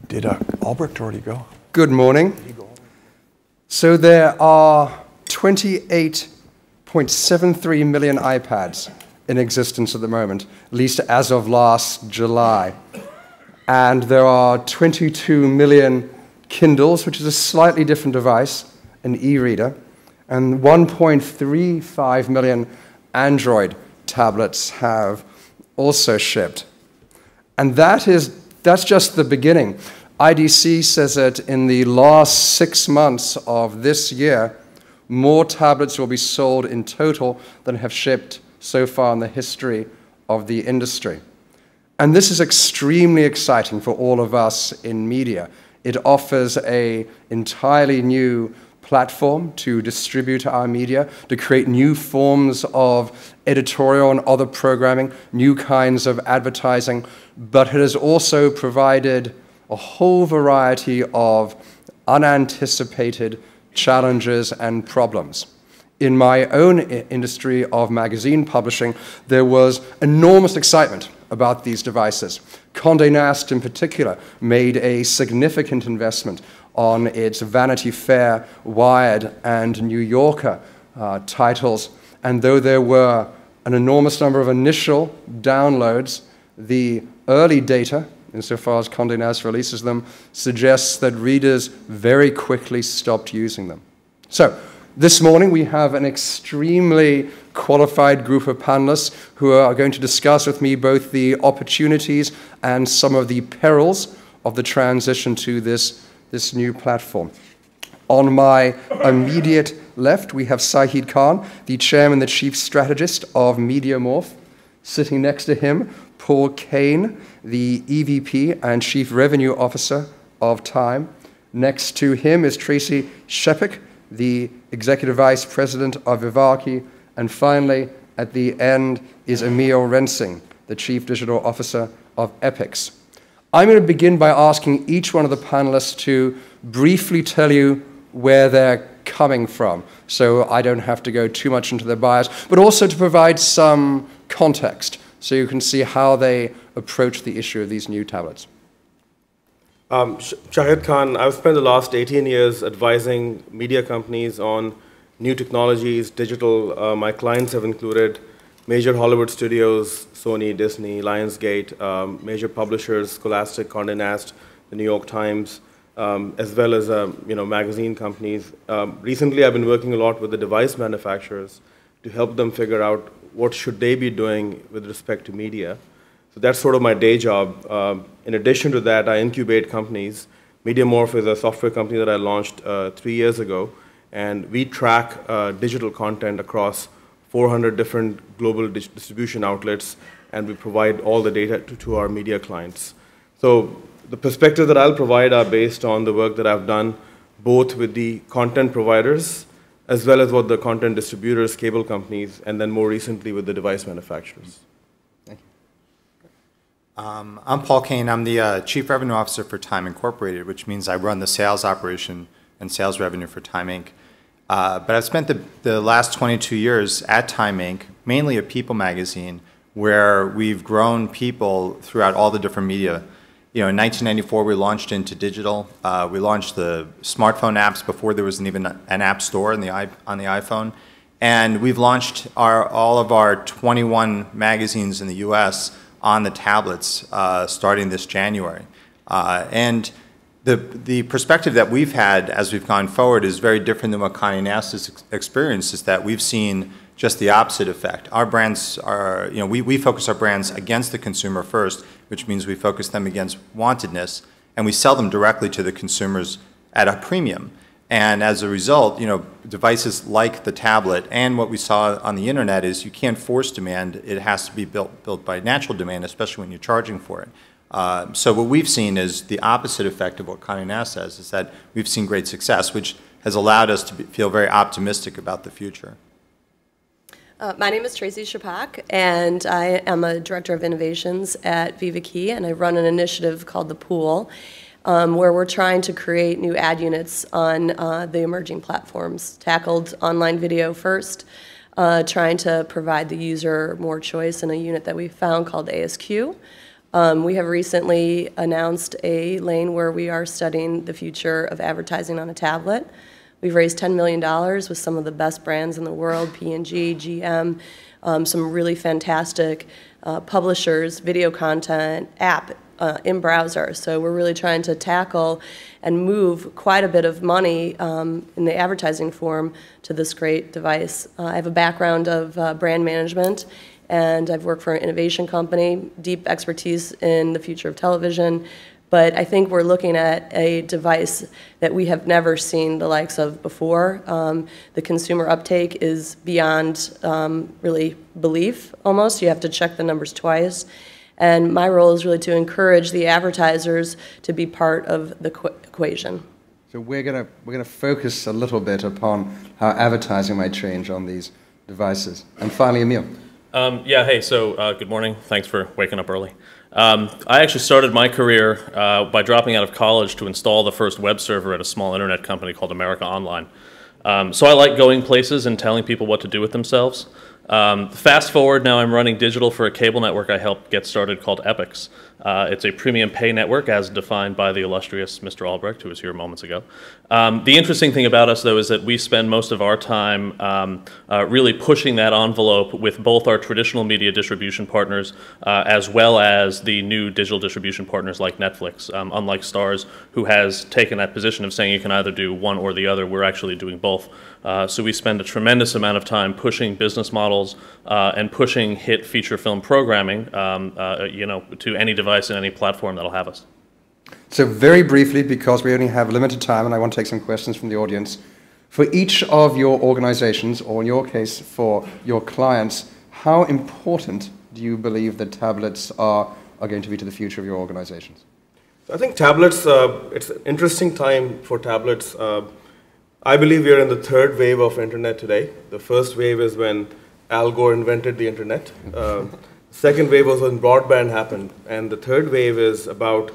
Did Albrecht already go? Good morning. So there are 28.73 million iPads in existence at the moment, at least as of last July. And there are 22 million Kindles, which is a slightly different device, an e-reader, and 1.35 million Android tablets have also shipped. And that's just the beginning. IDC says that in the last 6 months of this year, more tablets will be sold in total than have shipped so far in the history of the industry. And this is extremely exciting for all of us in media. It offers an entirely new platform to distribute our media, to create new forms of editorial and other programming, new kinds of advertising, but it has also provided a whole variety of unanticipated challenges and problems. In my own industry of magazine publishing, there was enormous excitement about these devices. Condé Nast, in particular, made a significant investment on its Vanity Fair, Wired, and New Yorker titles. And though there were an enormous number of initial downloads, the early data, insofar as Condé Nast releases them, suggests that readers very quickly stopped using them. So, this morning we have an extremely qualified group of panelists who are going to discuss with me both the opportunities and some of the perils of the transition to this new platform. On my immediate left, we have Shahid Khan, the chairman and the chief strategist of MediaMorph. Sitting next to him, Paul Caine, the EVP and Chief Revenue Officer of Time. Next to him is Tracey Scheppach, the Executive Vice President of VivaKi. And finally, at the end, is Emil Rensing, the Chief Digital Officer of EPIX. I'm going to begin by asking each one of the panelists to briefly tell you where they're coming from, so I don't have to go too much into their bios, but also to provide some context so you can see how they approach the issue of these new tablets. Shahid Khan, I've spent the last 18 years advising media companies on new technologies, digital. My clients have included major Hollywood studios, Sony, Disney, Lionsgate, major publishers, Scholastic, Condé Nast, the New York Times, as well as magazine companies. Recently, I've been working a lot with the device manufacturers to help them figure out what should they be doing with respect to media. So that's sort of my day job. In addition to that, I incubate companies. MediaMorph is a software company that I launched 3 years ago, and we track digital content across 400 different global distribution outlets, and we provide all the data to our media clients. So the perspective that I'll provide are based on the work that I've done both with the content providers as well as what the content distributors, cable companies, and then more recently with the device manufacturers. Thank you. I'm Paul Caine. I'm the Chief Revenue Officer for Time Incorporated, which means I run the sales operation and sales revenue for Time Inc. But I've spent the last 22 years at Time Inc., mainly a people magazine, where we've grown people throughout all the different media. In 1994, we launched into digital. We launched the smartphone apps before there was even an app store on the iPhone. And we've launched all of our 21 magazines in the US on the tablets starting this January. And the perspective that we've had as we've gone forward is very different than what Condé Nast has experienced, is that we've seen just the opposite effect. Our brands are, we focus our brands against the consumer first, which means we focus them against wantedness, and we sell them directly to the consumers at a premium. And as a result, devices like the tablet and what we saw on the internet is you can't force demand. It has to be built by natural demand, especially when you're charging for it. So what we've seen is the opposite effect of what Condé Nast says, is that we've seen great success, which has allowed us to feel very optimistic about the future. My name is Tracey Scheppach, and I am a Director of Innovations at VivaKi, and I run an initiative called The Pool, where we're trying to create new ad units on the emerging platforms, tackled online video first, trying to provide the user more choice in a unit that we found called ASQ, We have recently announced a lane where we are studying the future of advertising on a tablet. We've raised $10 million with some of the best brands in the world, P&G, GM, some really fantastic publishers, video content, app in browser. So we're really trying to tackle and move quite a bit of money in the advertising form to this great device. I have a background of brand management, and I've worked for an innovation company, deep expertise in the future of television. But I think we're looking at a device that we have never seen the likes of before. The consumer uptake is beyond really belief, almost. You have to check the numbers twice. And my role is really to encourage the advertisers to be part of the equation. So we're gonna focus a little bit upon how advertising might change on these devices. And finally, Emil. Yeah, hey, so good morning. Thanks for waking up early. I actually started my career by dropping out of college to install the first web server at a small internet company called America Online. So I like going places and telling people what to do with themselves. Fast forward, now I'm running digital for a cable network I helped get started called EPIX. It's a premium pay network as defined by the illustrious Mr. Albrecht, who was here moments ago. The interesting thing about us, though, is that we spend most of our time really pushing that envelope with both our traditional media distribution partners as well as the new digital distribution partners like Netflix. Unlike Starz, who has taken that position of saying you can either do one or the other, we're actually doing both. So we spend a tremendous amount of time pushing business models and pushing hit feature film programming to any device and any platform that'll have us. So very briefly, because we only have limited time and I want to take some questions from the audience, for each of your organizations, or in your case for your clients, how important do you believe that tablets are going to be to the future of your organizations? I think tablets, it's an interesting time for tablets. I believe we are in the third wave of internet today. The first wave is when Al Gore invented the internet. Second wave was when broadband happened. And the third wave is about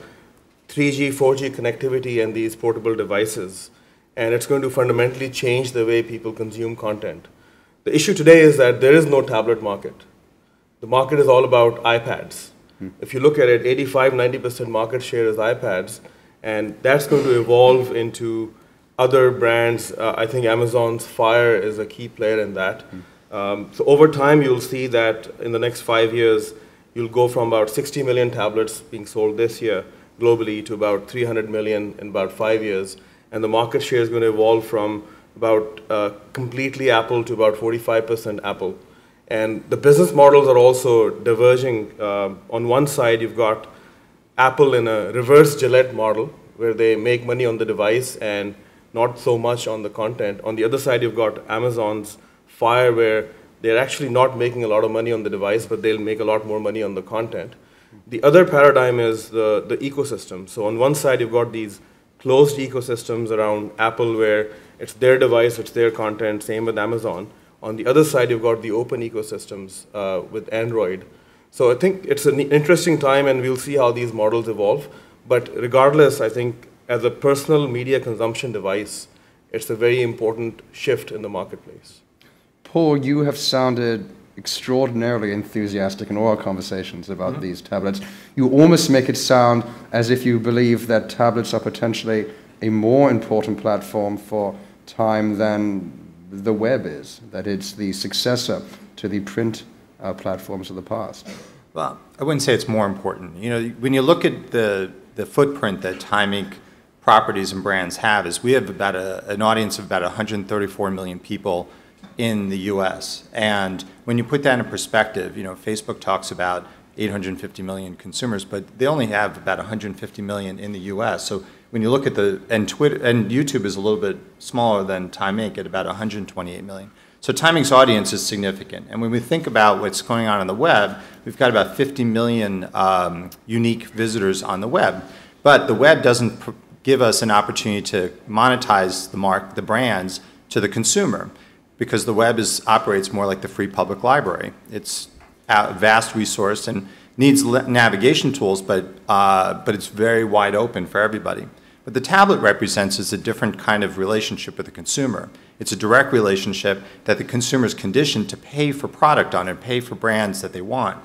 3G, 4G connectivity and these portable devices. And it's going to fundamentally change the way people consume content. The issue today is that there is no tablet market. The market is all about iPads. If you look at it, 85–90% market share is iPads. And that's going to evolve into other brands. I think Amazon's Fire is a key player in that. So over time, you'll see that in the next 5 years, you'll go from about 60 million tablets being sold this year globally to about 300 million in about 5 years. And the market share is going to evolve from about completely Apple to about 45% Apple. And the business models are also diverging. On one side, you've got Apple in a reverse Gillette model, where they make money on the device and not so much on the content. On the other side, you've got Amazon's Fire, where they're actually not making a lot of money on the device, but they'll make a lot more money on the content. The other paradigm is the ecosystem. So on one side, you've got these closed ecosystems around Apple, where it's their device, it's their content, same with Amazon. On the other side, you've got the open ecosystems with Android. So I think it's an interesting time, and we'll see how these models evolve. But regardless, I think as a personal media consumption device, it's a very important shift in the marketplace. Paul, you have sounded extraordinarily enthusiastic in all our conversations about these tablets. You almost make it sound as if you believe that tablets are potentially a more important platform for time than the web is, that it's the successor to the print platforms of the past. Well, I wouldn't say it's more important. You know, when you look at the footprint that Time Inc. properties and brands have, is we have about an audience of about 134 million people in the U.S. And when you put that in perspective, you know, Facebook talks about 850 million consumers, but they only have about 150 million in the U.S. So when you look at and Twitter and YouTube is a little bit smaller than Time Inc. at about 128 million. So Time Inc.'s audience is significant. And when we think about what's going on the web, we've got about 50 million unique visitors on the web. But the web doesn't give us an opportunity to monetize the brands to the consumer, because the web operates more like the free public library. It's a vast resource and needs navigation tools, but it's very wide open for everybody. What the tablet represents is a different kind of relationship with the consumer. It's a direct relationship that the consumer is conditioned to pay for product on and pay for brands that they want.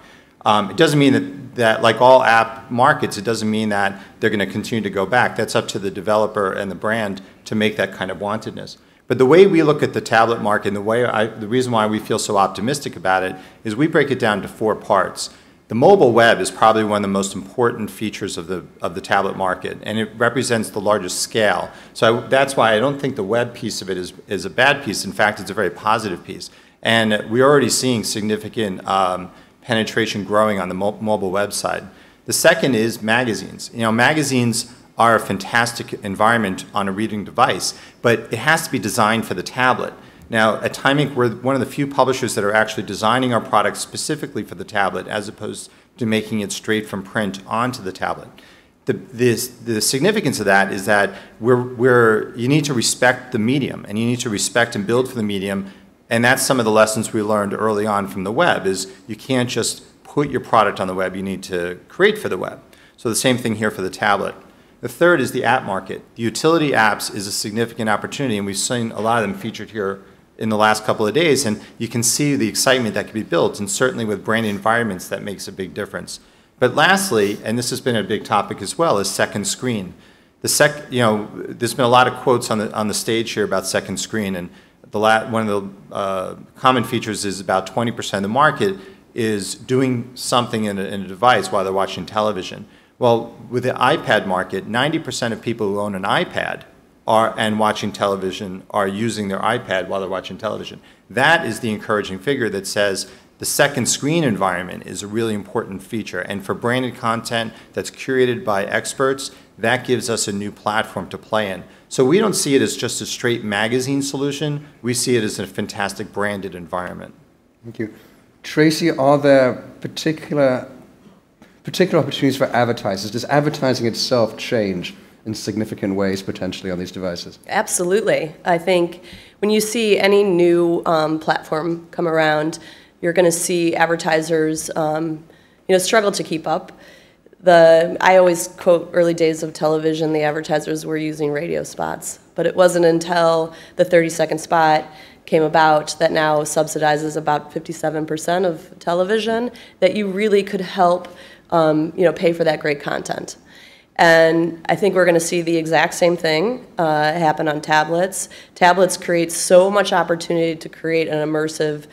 It doesn't mean that like all app markets, it doesn't mean that they're going to continue to go back. That's up to the developer and the brand to make that kind of wantedness. But the way we look at the tablet market and the reason why we feel so optimistic about it is we break it down to 4 parts. The mobile web is probably one of the most important features of the tablet market, and it represents the largest scale. So that's why I don't think the web piece of it is a bad piece. In fact, it's a very positive piece. And we're already seeing significant penetration growing on the mobile website. The second is magazines. You know, magazines are a fantastic environment on a reading device, but it has to be designed for the tablet. Now, at Time Inc., we're one of the few publishers that are actually designing our products specifically for the tablet as opposed to making it straight from print onto the tablet. The significance of that is that you need to respect the medium, and you need to respect and build for the medium, and that's some of the lessons we learned early on from the web, is you can't just put your product on the web, you need to create for the web. So the same thing here for the tablet. The third is the app market. The utility apps is a significant opportunity, and we've seen a lot of them featured here in the last couple of days, and you can see the excitement that can be built, and certainly with branded environments that makes a big difference. But lastly, and this has been a big topic as well, is second screen. There's been a lot of quotes on the stage here about second screen, and one of the common features is about 20% of the market is doing something in a device while they're watching television. Well, with the iPad market, 90% of people who own an iPad and watching television are using their iPad while they're watching television. That is the encouraging figure that says the second screen environment is a really important feature. And for branded content that's curated by experts, that gives us a new platform to play in. So we don't see it as just a straight magazine solution. We see it as a fantastic branded environment. Thank you. Tracey, are there particular opportunities for advertisers? Does advertising itself change in significant ways potentially on these devices? Absolutely. I think when you see any new platform come around, you're going to see advertisers struggle to keep up. I always quote early days of television, the advertisers were using radio spots, but it wasn't until the 30-second spot came about that now subsidizes about 57% of television that you really could help pay for that great content. And I think we're going to see the exact same thing happen on tablets. Tablets create so much opportunity to create an immersive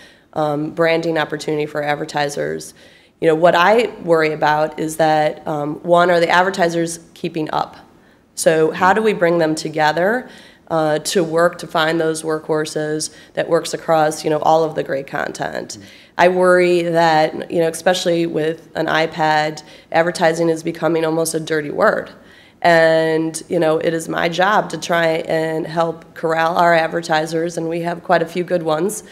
branding opportunity for advertisers. You know, what I worry about is that, one, are the advertisers keeping up? So how do we bring them together to work to find those workhorses that works across, all of the great content? I worry that, especially with an iPad, advertising is becoming almost a dirty word. And, it is my job to try and help corral our advertisers, and we have quite a few good ones,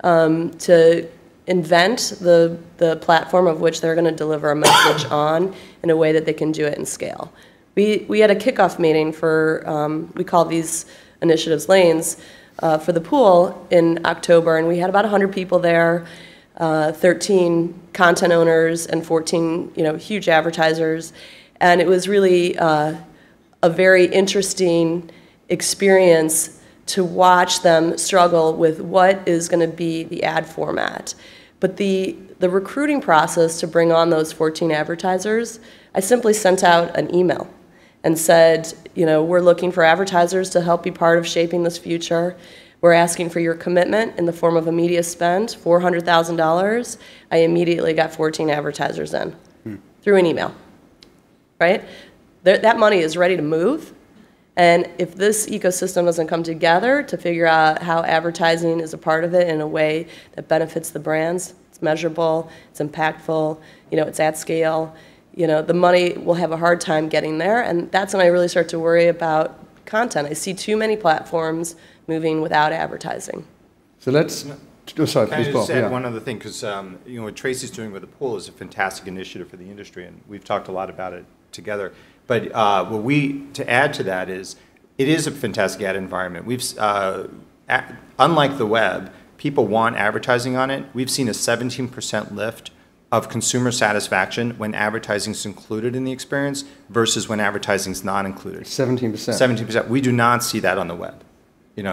to invent the platform of which they're going to deliver a message on in a way that they can do it in scale. We had a kickoff meeting for, we call these initiatives lanes, for the pool in October, and we had about 100 people there. 13 content owners and 14, huge advertisers. And it was really a very interesting experience to watch them struggle with what is going to be the ad format. But the recruiting process to bring on those 14 advertisers, I simply sent out an email and said, we're looking for advertisers to help be part of shaping this future. We're asking for your commitment in the form of a media spend, $400,000. I immediately got 14 advertisers in through an email, right? That money is ready to move. And if this ecosystem doesn't come together to figure out how advertising is a part of it in a way that benefits the brands, it's measurable, it's impactful, it's at scale, the money will have a hard time getting there. And that's when I really start to worry about content. I see too many platforms moving without advertising. So let's, sorry, Can I please, just Paul. add one other thing, because what Tracey's doing with the pool is a fantastic initiative for the industry, and we've talked a lot about it together. But to add to that is, it is a fantastic ad environment. Unlike the web, people want advertising on it. We've seen a 17% lift of consumer satisfaction when advertising is included in the experience versus when advertising is not included. 17%. 17%. We do not see that on the web.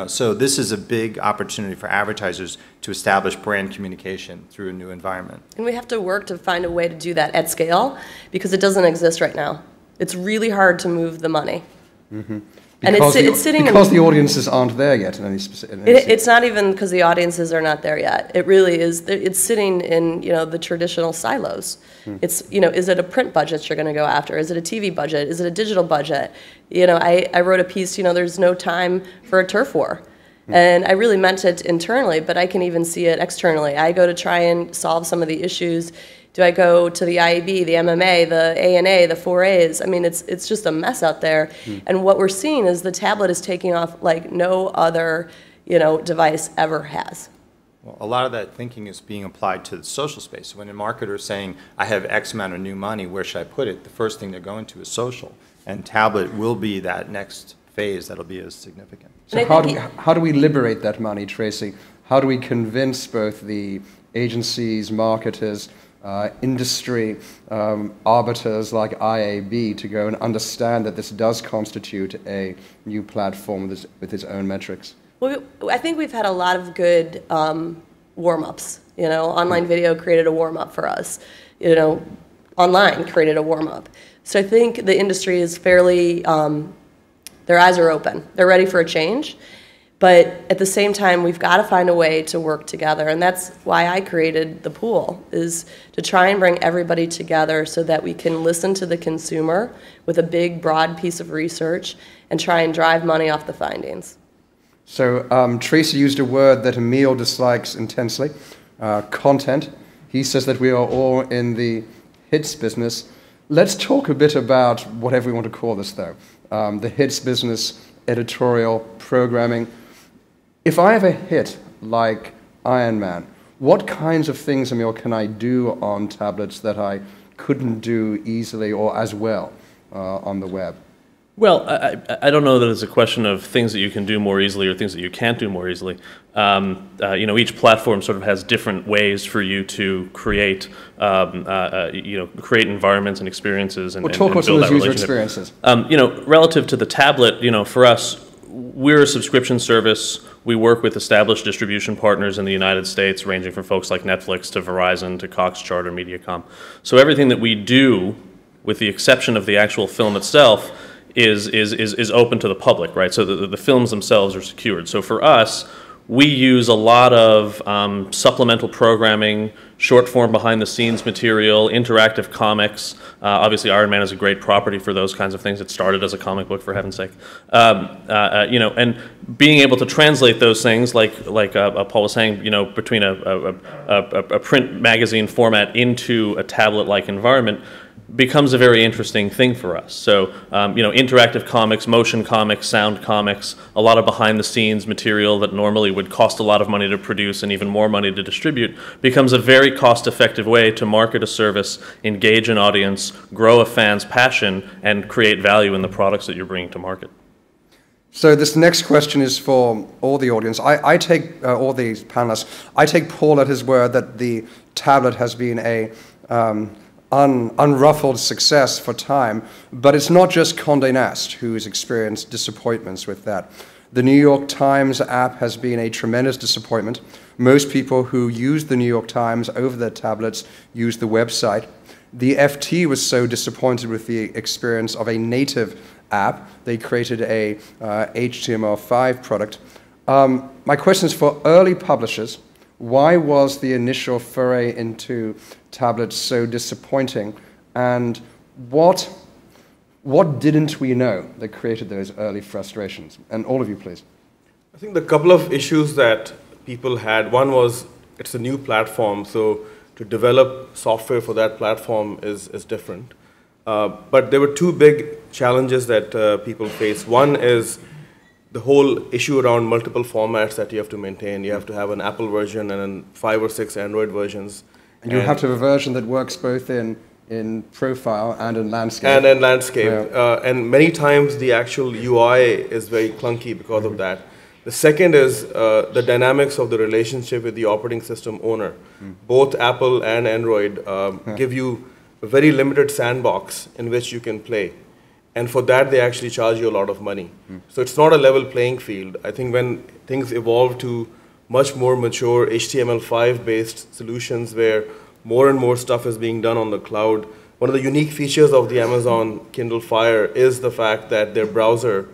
So this is a big opportunity for advertisers to establish brand communication through a new environment. And we have to work to find a way to do that at scale because it doesn't exist right now. It's really hard to move the money. Mm-hmm. And it's sitting because the audiences aren't there yet in any specific. It's not even because the audiences are not there yet. It really is. It's sitting in the traditional silos. It's is it a print budget you're going to go after? Is it a TV budget? Is it a digital budget? I wrote a piece. There's no time for a turf war, and I really meant it internally, but I can even see it externally. I go to try and solve some of the issues. Do I go to the IAB, the MMA, the ANA, the 4As? I mean, it's just a mess out there. And what we're seeing is the tablet is taking off like no other, device ever has. Well, a lot of that thinking is being applied to the social space. When a marketer is saying, I have X amount of new money, where should I put it? The first thing they're going to is social. And tablet will be that next phase that'll be as significant. So how do we liberate that money, Tracey? How do we convince both the agencies, marketers, industry arbiters like IAB to go and understand that this does constitute a new platform with its own metrics? Well, I think we've had a lot of good warm-ups. Online video created a warm-up for us. Online created a warm-up. So I think the industry is fairly, their eyes are open. They're ready for a change. But at the same time, we've got to find a way to work together. And that's why I created the pool, is to try and bring everybody together so that we can listen to the consumer with a big, broad piece of research and try and drive money off the findings. So Tracey used a word that Emil dislikes intensely, content. He says that we are all in the hits business. Let's talk a bit about whatever we want to call this, though. The hits business, editorial, programming. If I have a hit like Iron Man, what kinds of things, Emil, can I do on tablets that I couldn't do easily or as well on the web? Well, I don't know that it's a question of things that you can do more easily or things that you can't do more easily. Each platform sort of has different ways for you to create, create environments and experiences and, talk about some of those user experiences. Relative to the tablet, for us, we're a subscription service. We work with established distribution partners in the United States, ranging from folks like Netflix to Verizon to Cox, Charter, Mediacom. So everything that we do, with the exception of the actual film itself, is open to the public, right? So the films themselves are secured. So for us, we use a lot of supplemental programming, short-form behind-the-scenes material, interactive comics. Obviously, Iron Man is a great property for those kinds of things. It started as a comic book, for heaven's sake. And being able to translate those things, like Paul was saying, between a print magazine format into a tablet-like environment, becomes a very interesting thing for us. So, interactive comics, motion comics, sound comics, a lot of behind-the-scenes material that normally would cost a lot of money to produce and even more money to distribute becomes a very cost-effective way to market a service, engage an audience, grow a fan's passion, and create value in the products that you're bringing to market. So this next question is for all the audience. I take, all these panelists, I take Paul at his word that the tablet has been a unruffled success for time, but it's not just Condé Nast who's experienced disappointments with that. The New York Times app has been a tremendous disappointment. Most people who use the New York Times over their tablets use the website. The FT was so disappointed with the experience of a native app, they created a HTML5 product. My question is for early publishers, why was the initial foray into tablets so disappointing, and what didn't we know that created those early frustrations? And all of you, please. I think the couple of issues that people had, one was it's a new platform, so to develop software for that platform is different. But there were two big challenges that people face. One is the whole issue around multiple formats that you have to maintain. You have to have an Apple version and then 5 or 6 Android versions. And you have to have a version that works both in profile and in landscape. And in landscape. Yeah. And many times the actual UI is very clunky because of that. The second is the dynamics of the relationship with the operating system owner. Both Apple and Android give you a very limited sandbox in which you can play. And for that, they actually charge you a lot of money. So it's not a level playing field. I think when things evolve to much more mature HTML5-based solutions where more and more stuff is being done on the cloud, one of the unique features of the Amazon Kindle Fire is the fact that their browser,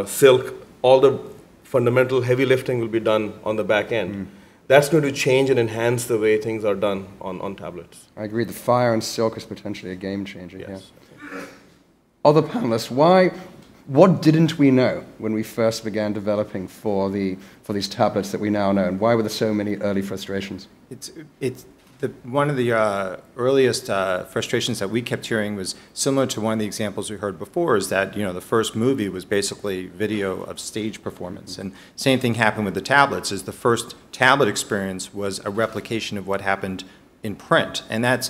Silk, all the fundamental heavy lifting will be done on the back end. That's going to change and enhance the way things are done on tablets. I agree. The Fire and Silk is potentially a game changer here. Yes. Other panelists, what didn't we know when we first began developing for these tablets that we now know, and why were there so many early frustrations? One of the earliest frustrations that we kept hearing was similar to one of the examples we heard before, is that the first movie was basically video of stage performance. And same thing happened with the tablets, is the first tablet experience was a replication of what happened in print. And that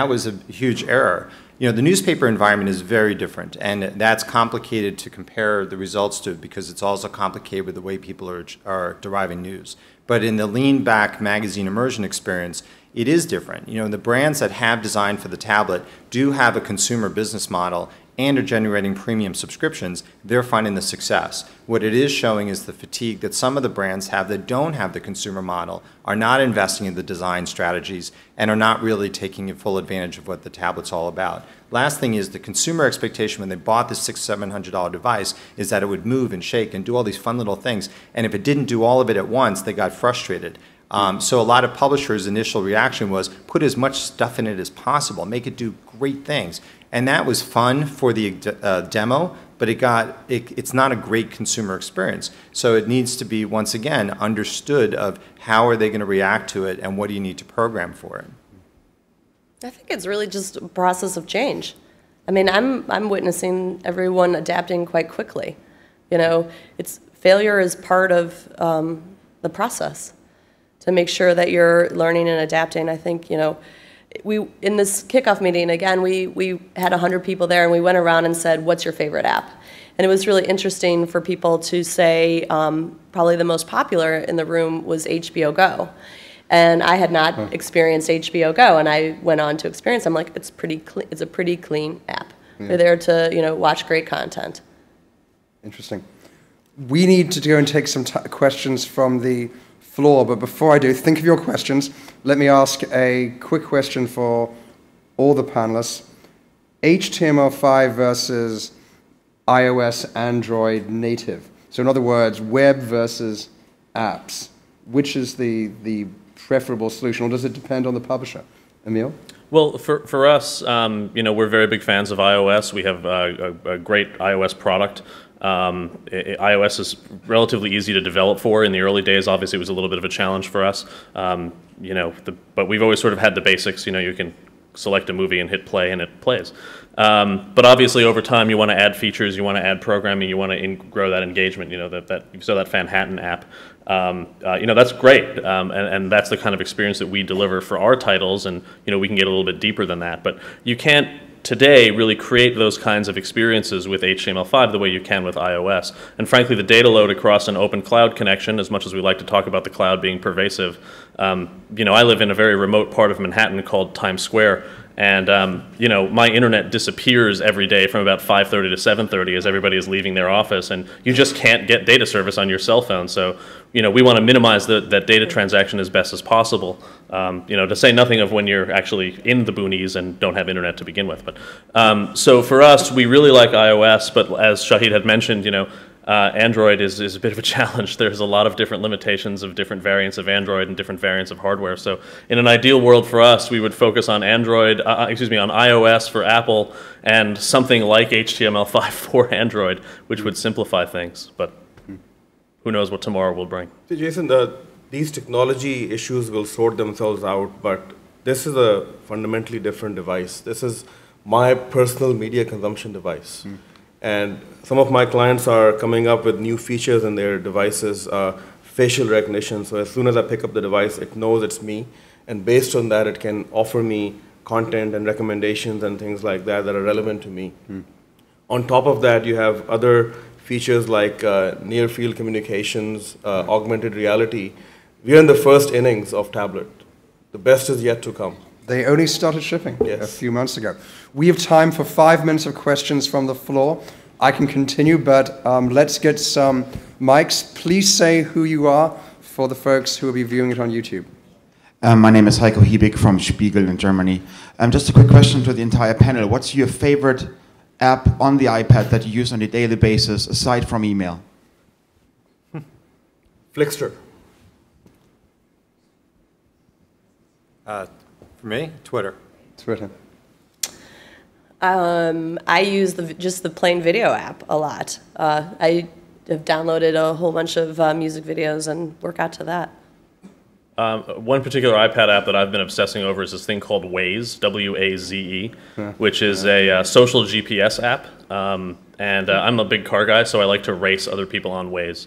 was a huge error. The newspaper environment is very different, and that's complicated to compare the results to because it's also complicated with the way people are deriving news. But in the lean-back magazine immersion experience, it is different. The brands that have designed for the tablet do have a consumer business model and are generating premium subscriptions. They're finding the success. What it is showing is the fatigue that some of the brands have that don't have the consumer model, are not investing in the design strategies, and are not really taking full advantage of what the tablet's all about. Last thing is the consumer expectation when they bought this $600-700 device is that it would move and shake and do all these fun little things. And if it didn't do all of it at once, they got frustrated. So a lot of publishers' initial reaction was put as much stuff in it as possible, make it do great things. And that was fun for the demo, but it's not a great consumer experience. So it needs to be, once again, understood of how are they going to react to it and what do you need to program for it. I think it's really just a process of change. I mean, I'm witnessing everyone adapting quite quickly. Failure is part of the process to make sure that you're learning and adapting. I think, in this kickoff meeting, again, we had 100 people there, and we went around and said, what's your favorite app? And it was really interesting for people to say probably the most popular in the room was HBO Go. And I had not experienced HBO Go, and I went on to experience. I'm like, it's a pretty clean app. Yeah. You're there to watch great content. Interesting. We need to go and take some questions from the floor, but before I do, think of your questions. Let me ask a quick question for all the panelists. HTML5 versus iOS, Android native. So in other words, web versus apps. Which is the preferable solution, or does it depend on the publisher? Emil? Well, for us, we're very big fans of iOS. We have a great iOS product. iOS is relatively easy to develop for. In the early days, obviously, it was a little bit of a challenge for us. But we've always sort of had the basics. You can select a movie and hit play, and it plays. But obviously, over time, you want to add features, you want to add programming, you want to grow that engagement. You saw that Manhattan app. That's great, and that's the kind of experience that we deliver for our titles. And we can get a little bit deeper than that. But you can't today really create those kinds of experiences with HTML5 the way you can with iOS. And frankly, the data load across an open cloud connection, as much as we like to talk about the cloud being pervasive, I live in a very remote part of Manhattan called Times Square. And my internet disappears every day from about 5:30 to 7:30 as everybody is leaving their office, and you just can't get data service on your cell phone. So we want to minimize that data transaction as best as possible. To say nothing of when you're actually in the boonies and don't have internet to begin with. But so for us, we really like iOS, but as Shahid had mentioned, Android is a bit of a challenge. There's a lot of different limitations of different variants of Android and different variants of hardware. So in an ideal world for us, we would focus on on iOS for Apple and something like HTML5 for Android, which would simplify things. But who knows what tomorrow will bring. So Jason, these technology issues will sort themselves out, but this is a fundamentally different device. This is my personal media consumption device. And some of my clients are coming up with new features in their devices, facial recognition. So as soon as I pick up the device, it knows it's me. And based on that, it can offer me content and recommendations and things like that are relevant to me. On top of that, you have other features like near-field communications, augmented reality. We're in the first innings of tablet. The best is yet to come. They only started shipping Yes. a few months ago. We have time for 5 minutes of questions from the floor. I can continue, but let's get some mics. Please say who you are for the folks who will be viewing it on YouTube. My name is Heiko Hiebig from Spiegel in Germany. Just a quick question to the entire panel. What's your favorite app on the iPad that you use on a daily basis, aside from email? Flickster. For me, Twitter. Twitter. I use just the plain video app a lot. I have downloaded a whole bunch of music videos and work out to that. One particular iPad app that I've been obsessing over is this thing called Waze, W-A-Z-E, which is a social GPS app. And I'm a big car guy, so I like to race other people on Waze.